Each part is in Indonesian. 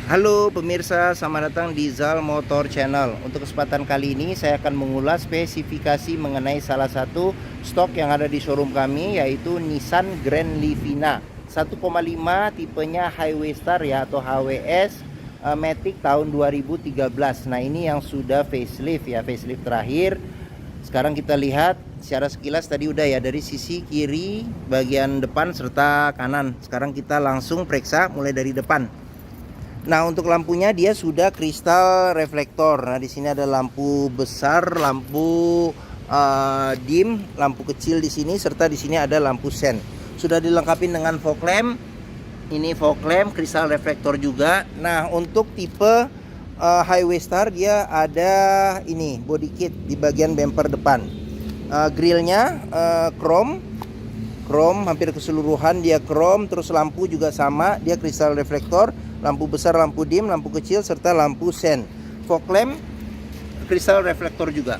Halo pemirsa, selamat datang di Zal Motor Channel. Untuk kesempatan kali ini saya akan mengulas spesifikasi mengenai salah satu stok yang ada di showroom kami, yaitu Nissan Grand Livina 1,5 tipenya Highway Star ya, atau HWS Matic tahun 2013. Nah, ini yang sudah facelift ya, facelift terakhir. Sekarang kita lihat secara sekilas tadi udah ya, dari sisi kiri, bagian depan serta kanan. Sekarang kita langsung periksa mulai dari depan. Nah, untuk lampunya dia sudah kristal reflektor. Nah, di sini ada lampu besar, lampu dim, lampu kecil di sini, serta di sini ada lampu sen. Sudah dilengkapi dengan fog lamp. Ini fog lamp kristal reflektor juga. Nah, untuk tipe Highway Star dia ada ini body kit di bagian bumper depan. Grillnya chrome hampir keseluruhan dia chrome. Terus lampu juga sama, dia kristal reflektor. Lampu besar, lampu dim, lampu kecil, serta lampu sen. Fog lamp kristal reflektor juga.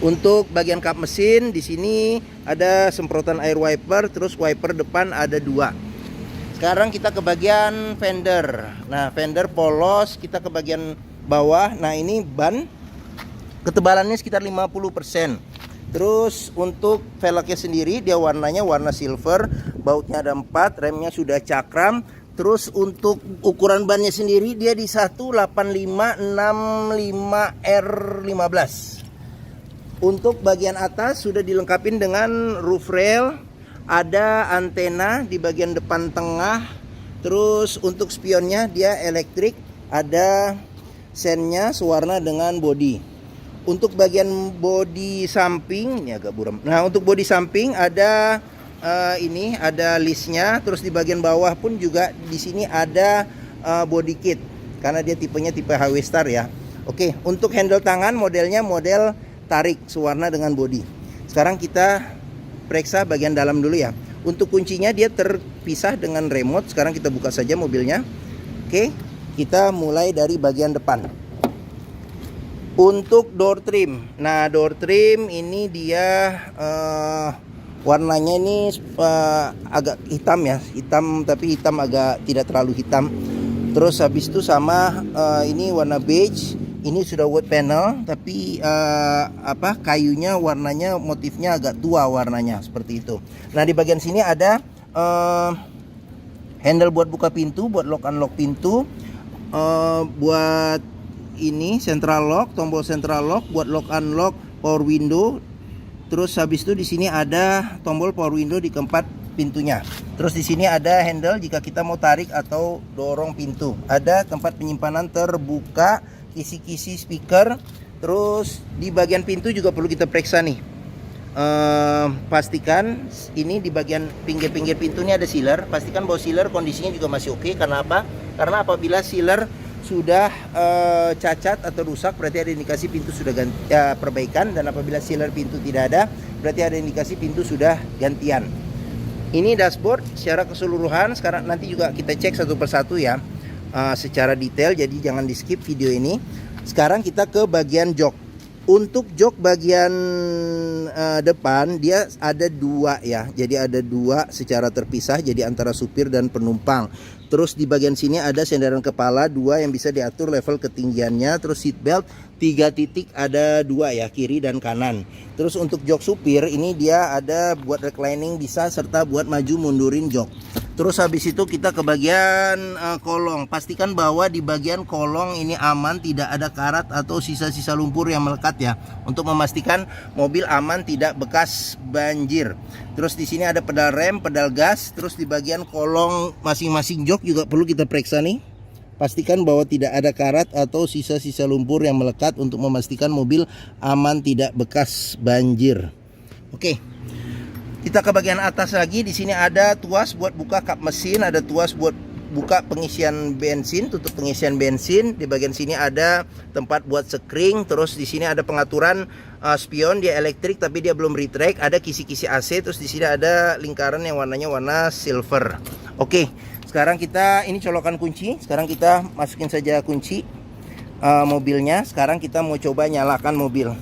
Untuk bagian kap mesin di sini ada semprotan air wiper, terus wiper depan ada 2. Sekarang kita ke bagian fender. Nah, fender polos, kita ke bagian bawah. Nah, ini ban ketebalannya sekitar 50%. Terus untuk velgnya sendiri dia warnanya warna silver, bautnya ada 4, remnya sudah cakram. Terus untuk ukuran bannya sendiri dia di 18565R15. Untuk bagian atas sudah dilengkapi dengan roof rail, ada antena di bagian depan tengah. Terus untuk spionnya dia elektrik, ada sennya sewarna dengan body. Untuk bagian body samping ini agak buram. Nah, untuk body samping ada ini ada listnya. Terus di bagian bawah pun juga di sini ada body kit karena dia tipenya tipe HW Star ya. Oke, untuk handle tangan modelnya model tarik sewarna dengan body. Sekarang kita periksa bagian dalam dulu ya. Untuk kuncinya dia terpisah dengan remote. Sekarang kita buka saja mobilnya. Oke, kita mulai dari bagian depan. Untuk door trim. Nah, door trim ini dia warnanya ini agak hitam ya, hitam tapi hitam agak tidak terlalu hitam. Terus habis itu sama ini warna beige. Ini sudah wood panel tapi kayunya warnanya motifnya agak tua warnanya seperti itu. Nah, di bagian sini ada handle buat buka pintu, buat lock unlock pintu, buat ini central lock, tombol central lock buat lock unlock power window. Terus habis itu di sini ada tombol power window di keempat pintunya. Terus di sini ada handle jika kita mau tarik atau dorong pintu. Ada tempat penyimpanan terbuka, kisi-kisi speaker. Terus di bagian pintu juga perlu kita periksa nih. Pastikan ini di bagian pinggir-pinggir pintu ini ada sealer. Pastikan bahwa sealer kondisinya juga masih oke. Karena apa? Karena apabila sealer sudah cacat atau rusak, berarti ada indikasi pintu sudah perbaikan. Dan apabila sealer pintu tidak ada, berarti ada indikasi pintu sudah gantian. Ini dashboard secara keseluruhan. Sekarang nanti juga kita cek satu persatu ya, secara detail, jadi jangan di skip video ini. Sekarang kita ke bagian jok. Untuk jok bagian depan dia ada 2 ya, jadi ada 2 secara terpisah, jadi antara supir dan penumpang. Terus di bagian sini ada sandaran kepala 2 yang bisa diatur level ketinggiannya. Terus seat belt 3 titik ada 2 ya, kiri dan kanan. Terus untuk jok supir ini dia ada buat reclining bisa, serta buat maju mundurin jok. Terus habis itu kita ke bagian kolong. Pastikan bahwa di bagian kolong ini aman, tidak ada karat atau sisa-sisa lumpur yang melekat ya, untuk memastikan mobil aman tidak bekas banjir. Terus di sini ada pedal rem, pedal gas. Terus di bagian kolong masing-masing jok juga perlu kita periksa nih. Pastikan bahwa tidak ada karat atau sisa-sisa lumpur yang melekat untuk memastikan mobil aman tidak bekas banjir. Oke. Kita ke bagian atas lagi. Di sini ada tuas buat buka kap mesin, ada tuas buat buka pengisian bensin, tutup pengisian bensin. Di bagian sini ada tempat buat sekring. Terus di sini ada pengaturan spion, dia elektrik tapi dia belum retract. Ada kisi-kisi AC. Terus di sini ada lingkaran yang warnanya warna silver. Oke, sekarang kita ini colokan kunci. Sekarang kita masukin saja kunci mobilnya. Sekarang kita mau coba nyalakan mobil.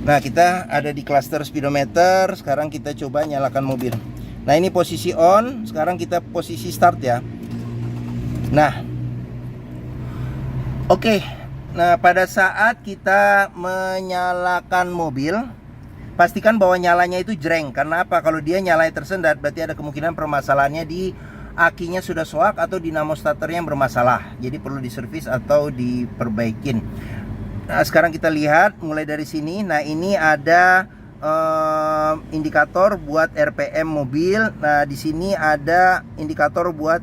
Nah, kita ada di cluster speedometer. Sekarang kita coba nyalakan mobil. Nah, ini posisi on. Sekarang kita posisi start ya. Nah, Oke, nah pada saat kita menyalakan mobil, pastikan bahwa nyalanya itu jreng. Karena apa? Kalau dia nyalanya tersendat, berarti ada kemungkinan permasalahannya di akinya sudah soak atau dinamo starternya yang bermasalah. Jadi perlu diservis atau diperbaikin. Nah, sekarang kita lihat mulai dari sini. Nah, ini ada indikator buat RPM mobil. Nah, di sini ada indikator buat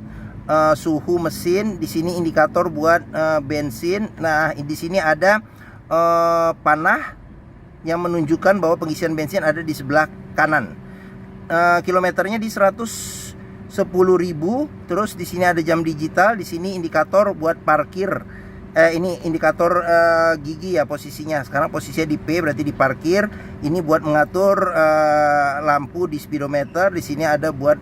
suhu mesin, di sini indikator buat bensin. Nah, di sini ada panah yang menunjukkan bahwa pengisian bensin ada di sebelah kanan. Kilometernya di 110.000. Terus di sini ada jam digital, di sini indikator buat parkir. Ini indikator gigi ya posisinya. Sekarang posisinya di P, berarti di parkir. Ini buat mengatur lampu di speedometer. Di sini ada buat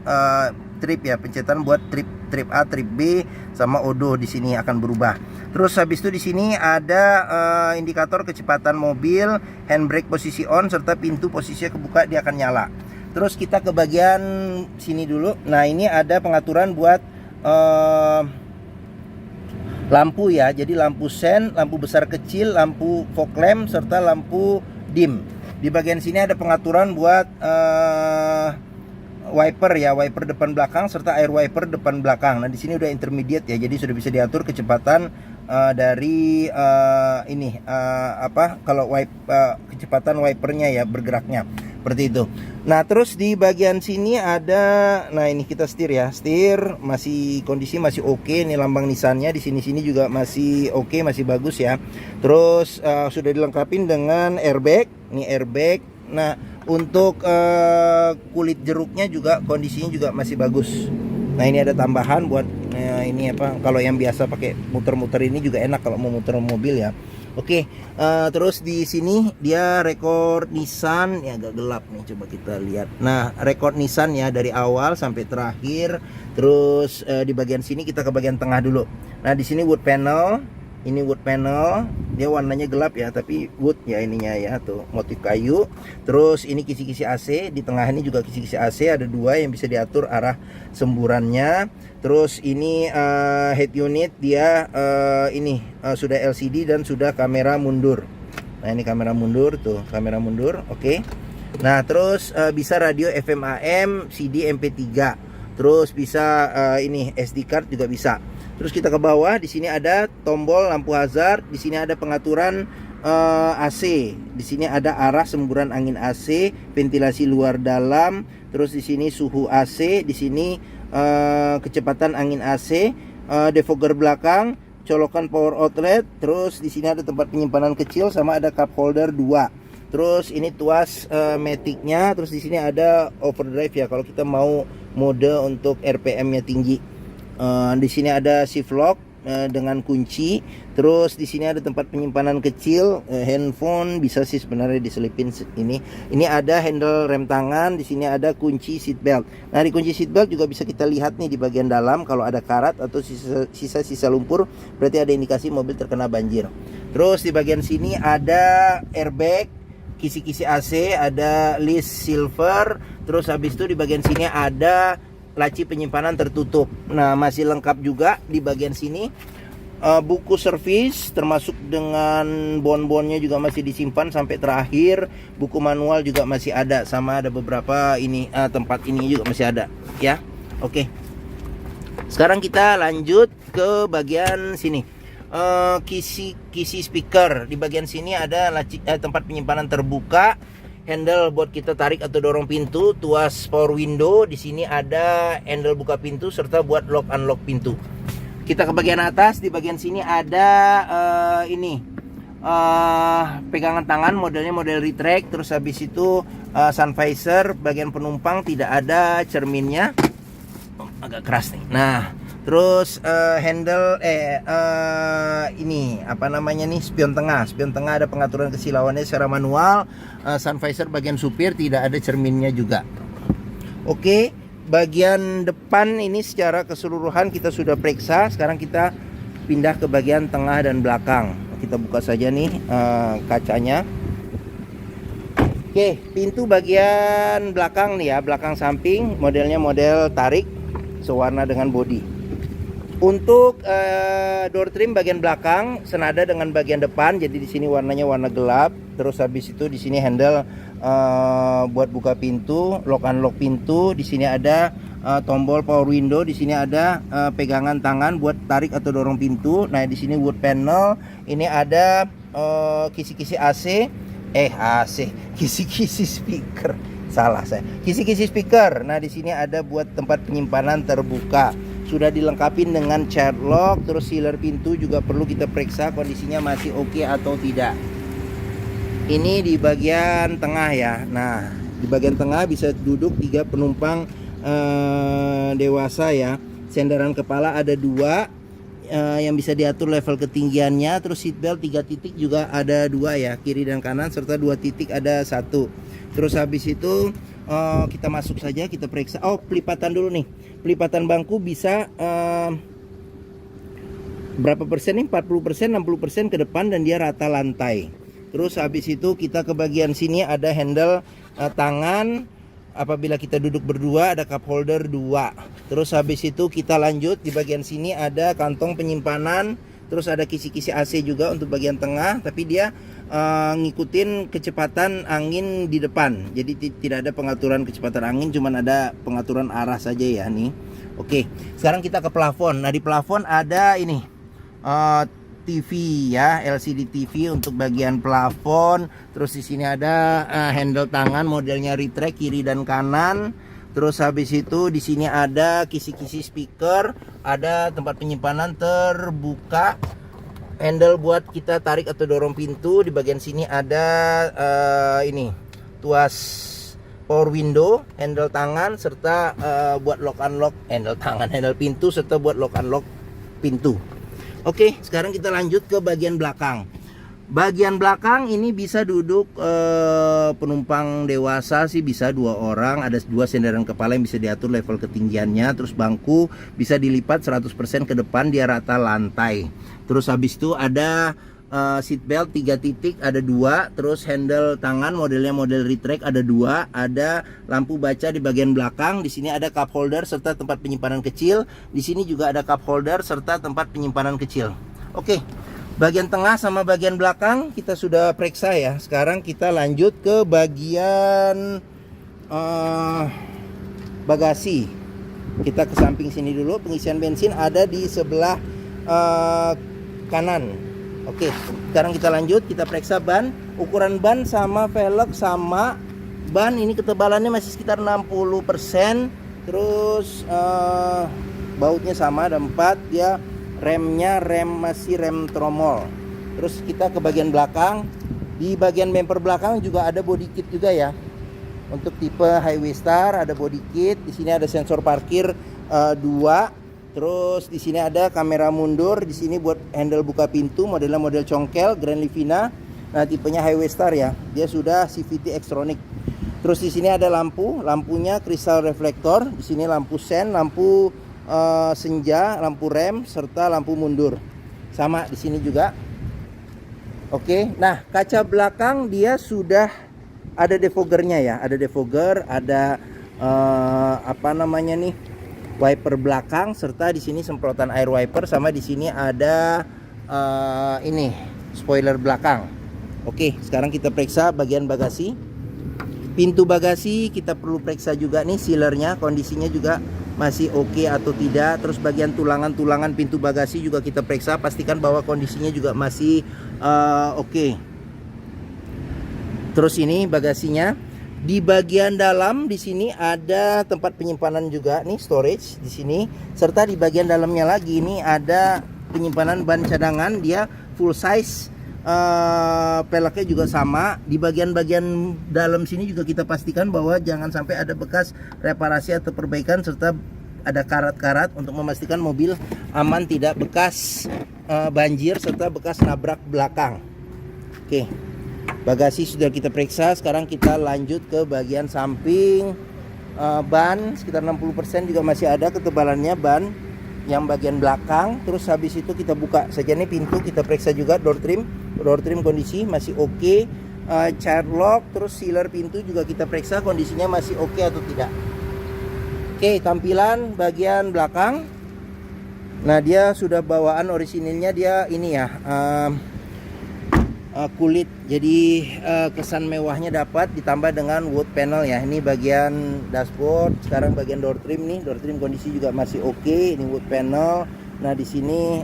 trip ya, pencetan buat trip A, trip B, sama odo di sini akan berubah. Terus habis itu di sini ada indikator kecepatan mobil, handbrake posisi on, serta pintu posisinya kebuka, dia akan nyala. Terus kita ke bagian sini dulu. Nah, ini ada pengaturan buat lampu ya. Jadi lampu sen, lampu besar kecil, lampu fog lamp, serta lampu dim. Di bagian sini ada pengaturan buat wiper ya, wiper depan belakang serta air wiper depan belakang. Nah, di sini udah intermediate ya, jadi sudah bisa diatur kecepatan dari kalau kecepatan wipernya ya, bergeraknya seperti itu. Nah, terus di bagian sini ada, nah ini kita setir ya, setir masih kondisi masih oke. Ini lambang Nissannya di sini juga masih oke, masih bagus ya. Terus sudah dilengkapi dengan airbag, ini airbag. Nah, untuk kulit jeruknya juga kondisinya juga masih bagus. Nah, ini ada tambahan buat ini apa, kalau yang biasa pakai muter-muter ini juga enak kalau mau muter mobil ya. Oke, terus di sini dia rekor Nissan ya, agak gelap nih, coba kita lihat. Nah, rekor Nissan ya dari awal sampai terakhir. Terus di bagian sini kita ke bagian tengah dulu. Nah, di sini wood panel. Ini wood panel, dia warnanya gelap ya, tapi wood ya ininya ya, tuh motif kayu. Terus ini kisi-kisi AC, di tengah ini juga kisi-kisi AC, ada dua yang bisa diatur arah semburannya. Terus ini head unit dia sudah LCD dan sudah kamera mundur. Nah, ini kamera mundur tuh, kamera mundur, oke. Nah, terus bisa radio FM AM, CD MP3. Terus bisa ini SD card juga bisa. Terus kita ke bawah, di sini ada tombol lampu hazard, di sini ada pengaturan AC, di sini ada arah semburan angin AC, ventilasi luar dalam, terus di sini suhu AC, di sini kecepatan angin AC, defogger belakang, colokan power outlet, terus di sini ada tempat penyimpanan kecil sama ada cup holder 2. Terus ini tuas maticnya, terus di sini ada overdrive ya kalau kita mau mode untuk RPM-nya tinggi. Di sini ada shift lock dengan kunci. Terus di sini ada tempat penyimpanan kecil, handphone bisa sih sebenarnya diselipin ini. Ini ada handle rem tangan, di sini ada kunci seat belt. Nah, di kunci seat belt juga bisa kita lihat nih di bagian dalam kalau ada karat atau sisa-sisa lumpur, berarti ada indikasi mobil terkena banjir. Terus di bagian sini ada airbag, kisi-kisi AC, ada list silver. Terus habis itu di bagian sini ada laci penyimpanan tertutup. Nah, masih lengkap juga di bagian sini. Buku servis termasuk dengan bon-bonnya juga masih disimpan sampai terakhir. Buku manual juga masih ada, sama ada beberapa ini tempat ini juga masih ada ya. Oke. Sekarang kita lanjut ke bagian sini. Kisi speaker. Di bagian sini ada laci tempat penyimpanan terbuka. Handle buat kita tarik atau dorong pintu, tuas power window, di sini ada handle buka pintu serta buat lock unlock pintu. Kita ke bagian atas, di bagian sini ada pegangan tangan, modelnya model retract. Terus habis itu sun visor, bagian penumpang tidak ada cerminnya, agak keras nih. Nah, terus handle ini apa namanya nih, spion tengah. Spion tengah ada pengaturan kesilauannya secara manual. Sun visor bagian supir tidak ada cerminnya juga. Oke, bagian depan ini secara keseluruhan kita sudah periksa. Sekarang kita pindah ke bagian tengah dan belakang. Kita buka saja nih kacanya. Oke, pintu bagian belakang nih ya, belakang samping, modelnya model tarik, sewarna dengan bodi. Untuk door trim bagian belakang senada dengan bagian depan, jadi di sini warnanya warna gelap. Terus habis itu di sini handle buat buka pintu, lock unlock pintu. Di sini ada tombol power window. Di sini ada pegangan tangan buat tarik atau dorong pintu. Nah di sini wood panel. Ini ada kisi-kisi AC, kisi-kisi speaker. Salah saya. Kisi-kisi speaker. Nah di sini ada buat tempat penyimpanan terbuka. Sudah dilengkapi dengan child lock, terus sealer pintu juga perlu kita periksa kondisinya masih oke atau tidak. Ini di bagian tengah ya. Nah, di bagian tengah bisa duduk 3 penumpang dewasa ya. Sandaran kepala ada 2 yang bisa diatur level ketinggiannya. Terus seatbelt 3 titik juga ada 2 ya, kiri dan kanan, serta 2 titik ada 1. Terus habis itu kita masuk saja, kita periksa. Oh, pelipatan dulu nih. Pelipatan bangku bisa berapa persen nih? 40%, 60% ke depan dan dia rata lantai. Terus habis itu kita ke bagian sini ada handle tangan. Apabila kita duduk berdua ada cup holder 2. Terus habis itu kita lanjut di bagian sini ada kantong penyimpanan. Terus ada kisi-kisi AC juga untuk bagian tengah, tapi dia ngikutin kecepatan angin di depan. Jadi tidak ada pengaturan kecepatan angin, cuman ada pengaturan arah saja ya nih. Oke, sekarang kita ke plafon. Nah di plafon ada ini TV ya, LCD TV untuk bagian plafon. Terus di sini ada handle tangan modelnya retract kiri dan kanan. Terus habis itu di sini ada kisi-kisi speaker, ada tempat penyimpanan terbuka, handle buat kita tarik atau dorong pintu. Di bagian sini ada ini tuas power window, handle tangan, serta buat lock unlock, handle pintu, serta buat lock unlock pintu. Oke, sekarang kita lanjut ke bagian belakang. Bagian belakang ini bisa duduk penumpang dewasa sih bisa 2 orang. Ada 2 sandaran kepala yang bisa diatur level ketinggiannya. Terus bangku bisa dilipat 100% ke depan, dia rata lantai. Terus habis itu ada seat belt 3 titik ada 2. Terus handle tangan modelnya model retract ada 2. Ada lampu baca di bagian belakang. Di sini ada cup holder serta tempat penyimpanan kecil. Di sini juga ada cup holder serta tempat penyimpanan kecil. Oke. Bagian tengah sama bagian belakang kita sudah periksa ya. Sekarang kita lanjut ke bagian bagasi. Kita ke samping sini dulu. Pengisian bensin ada di sebelah kanan. Oke, sekarang kita lanjut. Kita periksa ban. Ukuran ban sama velg sama. Ban ini ketebalannya masih sekitar 60%. Terus bautnya sama ada 4. Dia remnya masih rem tromol. Terus kita ke bagian belakang. Di bagian bumper belakang juga ada body kit juga ya. Untuk tipe Highway Star ada body kit. Di sini ada sensor parkir 2. Terus di sini ada kamera mundur. Di sini buat handle buka pintu, modelnya model congkel Grand Livina. Nah, tipenya Highway Star ya. Dia sudah CVT Xtronic. Terus di sini ada lampunya kristal reflektor. Di sini lampu sen, lampu senja, lampu rem, serta lampu mundur. Sama di sini juga. Oke, nah kaca belakang dia sudah ada defoggernya ya. Ada defogger, ada apa namanya nih, wiper belakang, serta di sini semprotan air wiper, sama di sini ada ini spoiler belakang. Oke, sekarang kita periksa bagian bagasi. Pintu bagasi kita perlu periksa juga nih sealernya, kondisinya juga masih oke atau tidak. Terus bagian tulangan pintu bagasi juga kita periksa, pastikan bahwa kondisinya juga masih oke. Terus ini bagasinya. Di bagian dalam di sini ada tempat penyimpanan juga nih, storage di sini. Serta di bagian dalamnya lagi ini ada penyimpanan ban cadangan, dia full size. Peleknya juga sama. Di bagian-bagian dalam sini juga kita pastikan bahwa jangan sampai ada bekas reparasi atau perbaikan, serta ada karat-karat untuk memastikan mobil aman, tidak bekas banjir serta bekas nabrak belakang. Oke, bagasi sudah kita periksa. Sekarang kita lanjut ke bagian samping. Ban sekitar 60% juga masih ada ketebalannya ban yang bagian belakang. Terus habis itu kita buka saja nih pintu, kita periksa juga door trim kondisi masih oke. Child lock, terus sealer pintu juga kita periksa kondisinya masih oke atau tidak. Oke, tampilan bagian belakang. Nah, dia sudah bawaan orisinilnya dia ini ya, kulit. Jadi kesan mewahnya dapat ditambah dengan wood panel ya. Ini bagian dashboard, sekarang bagian door trim nih. Door trim kondisi juga masih oke. Ini wood panel. Nah, di sini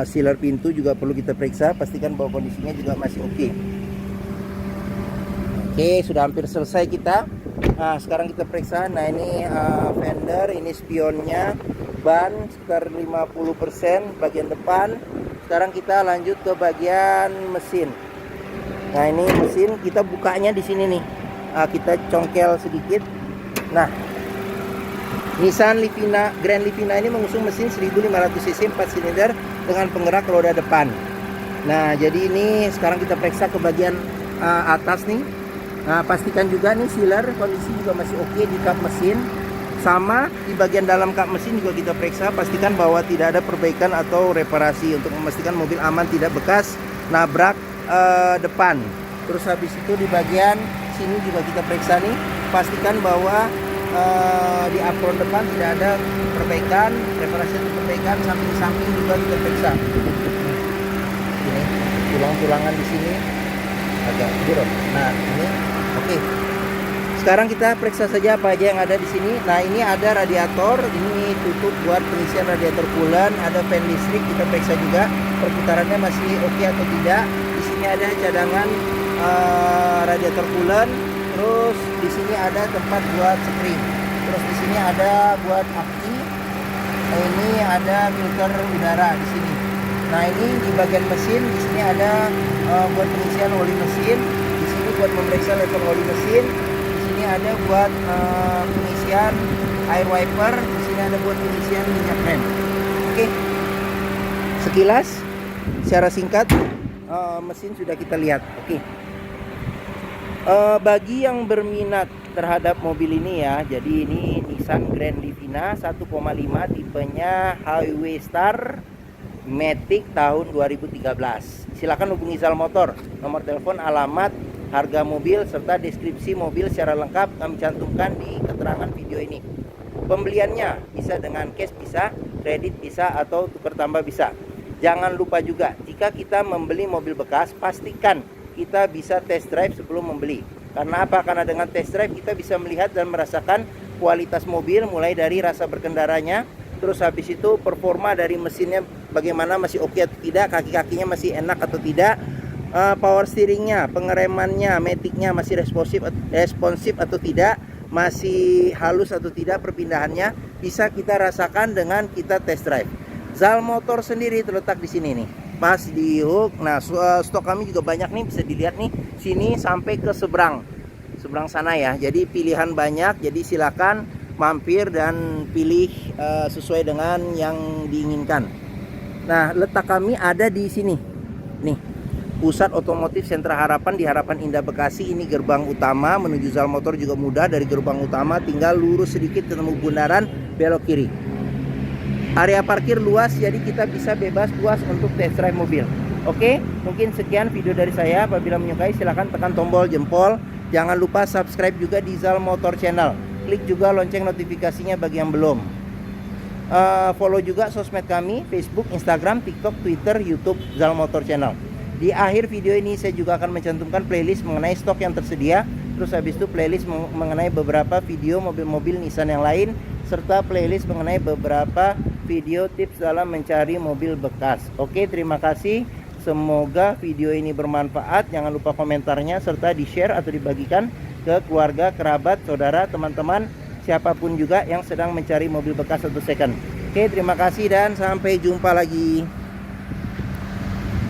sealer pintu juga perlu kita periksa, pastikan bahwa kondisinya juga masih oke. Oke, sudah hampir selesai kita. Nah, sekarang kita periksa. Nah, ini fender, ini spionnya, ban sekitar 50% bagian depan. Sekarang kita lanjut ke bagian mesin. Nah, ini mesin kita bukanya di sini nih. Kita congkel sedikit. Nah, Nissan Livina Grand Livina ini mengusung mesin 1500 cc 4 silinder dengan penggerak roda depan. Nah, jadi ini sekarang kita periksa ke bagian atas nih. Nah, pastikan juga nih sealer kondisi juga masih oke di kap mesin. Sama di bagian dalam kap mesin juga kita periksa, pastikan bahwa tidak ada perbaikan atau reparasi untuk memastikan mobil aman tidak bekas nabrak depan. Terus habis itu di bagian sini juga kita periksa nih, pastikan bahwa di apron depan tidak ada perbaikan, reparasi atau perbaikan. Samping-samping juga kita periksa. Ini tulang-tulangan di sini agak buruk. Nah, ini oke. Sekarang kita periksa saja apa aja yang ada di sini. Nah, ini ada radiator, ini tutup buat pengisian radiator coolant, ada fan listrik, kita periksa juga perputarannya masih oke atau tidak. Di sini ada cadangan radiator coolant, terus di sini ada tempat buat spring. Terus di sini ada buat aki. Nah, ini ada filter udara di sini. Nah, ini di bagian mesin, di sini ada buat pengisian oli mesin, di sini buat memeriksa level oli mesin. Ini ada buat pengisian air wiper, di sini ada buat pengisian minyak rem. Oke. Sekilas secara singkat mesin sudah kita lihat. Oke. Bagi yang berminat terhadap mobil ini ya, jadi ini Nissan Grand Livina 1,5 tipenya Highway Star Matic tahun 2013. Silakan hubungi Zal Motor. Nomor telepon, alamat, harga mobil serta deskripsi mobil secara lengkap kami cantumkan di keterangan video ini. Pembeliannya bisa dengan cash bisa, kredit bisa, atau tukar tambah bisa. Jangan lupa juga, jika kita membeli mobil bekas, pastikan kita bisa test drive sebelum membeli. Karena apa? Karena dengan test drive kita bisa melihat dan merasakan kualitas mobil, mulai dari rasa berkendaranya, terus habis itu performa dari mesinnya bagaimana, masih oke atau tidak, kaki-kakinya masih enak atau tidak, power steeringnya, pengeremannya, maticnya masih responsif atau tidak, masih halus atau tidak, perpindahannya bisa kita rasakan dengan kita test drive. Zal Motor sendiri terletak di sini nih, pas di hook. Nah, stok kami juga banyak nih, bisa dilihat nih sini sampai ke seberang sana ya. Jadi pilihan banyak, jadi silakan mampir dan pilih sesuai dengan yang diinginkan. Nah, letak kami ada di sini nih, Pusat Otomotif Sentra Harapan di Harapan Indah Bekasi. Ini gerbang utama menuju Zal Motor juga mudah. Dari gerbang utama tinggal lurus sedikit ketemu bundaran, belok kiri. Area parkir luas, jadi kita bisa bebas puas untuk test drive mobil. Oke, mungkin sekian video dari saya. Apabila menyukai silahkan tekan tombol jempol. Jangan lupa subscribe juga di Zal Motor Channel. Klik juga lonceng notifikasinya bagi yang belum. Follow juga sosmed kami, Facebook, Instagram, TikTok, Twitter, YouTube Zal Motor Channel. Di akhir video ini saya juga akan mencantumkan playlist mengenai stok yang tersedia. Terus habis itu playlist mengenai beberapa video mobil-mobil Nissan yang lain, serta playlist mengenai beberapa video tips dalam mencari mobil bekas. Oke, terima kasih. Semoga video ini bermanfaat. Jangan lupa komentarnya serta di-share atau dibagikan ke keluarga, kerabat, saudara, teman-teman, siapapun juga yang sedang mencari mobil bekas atau second. Oke, terima kasih dan sampai jumpa lagi.